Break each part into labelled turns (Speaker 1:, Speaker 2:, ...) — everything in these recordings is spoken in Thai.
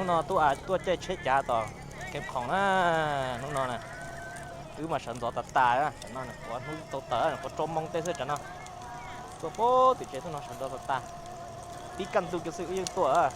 Speaker 1: nọ tua chơi chết giá tỏ cái phòng á nó nè cứ mà sẵn gió tạt tà á nó nè có nó tàu tớ có trôm mong tê sơ chẳng nó tua bố thì chết nó sẵn gió tạt tà tí căn tu cái sự yêu tua à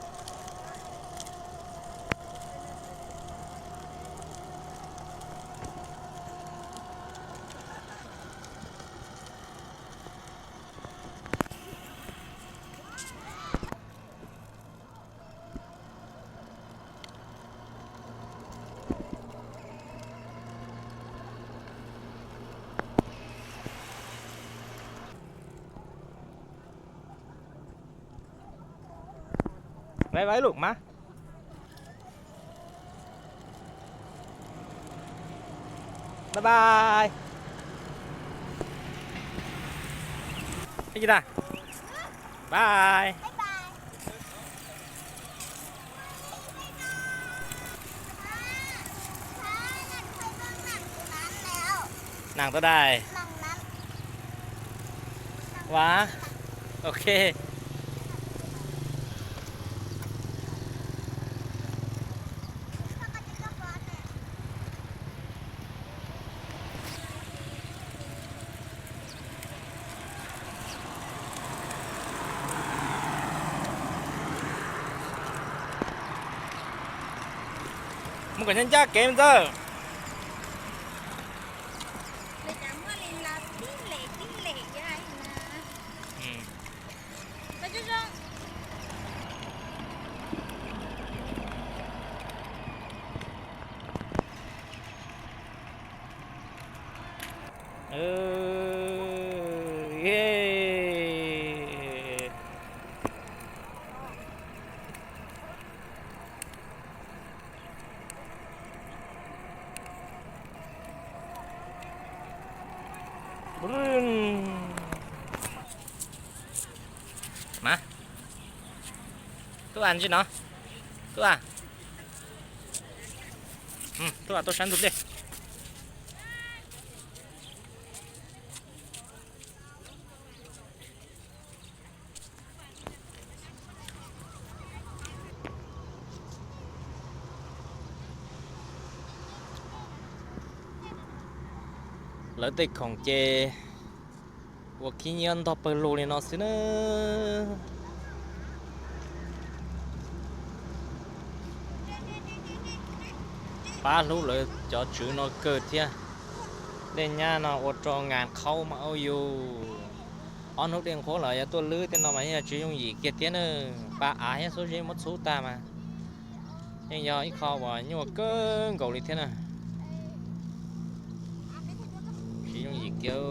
Speaker 1: bye byeลูกมาบ๊ายบายไปกินอ่ะบายหนังตัวได้ว้าโอเคมึงก็ยังจ้าเกมเจ้อเย้บรึ้นมาตัวอันจีเนาะตัวตัวฉันดูดิlợi íchของเจว่าขี้ยันต่อไปโลเลยเนาะสินะป้ารู้เลยจอดชื่อnóเกิดเที่ยเด่นย่าnóอดจองงานเข้ามาเอาอยู่อันนู้นเด่นโคตรเลยตัวลื้อเต้นเราไม่ใช่ชื่อยังหยีเกียรติเนอะป้าอายsố gì mất số ta mà nhưng giờ ít kho vào nhưng mà cứ cầu đi thế nào chỉ trong gì kêu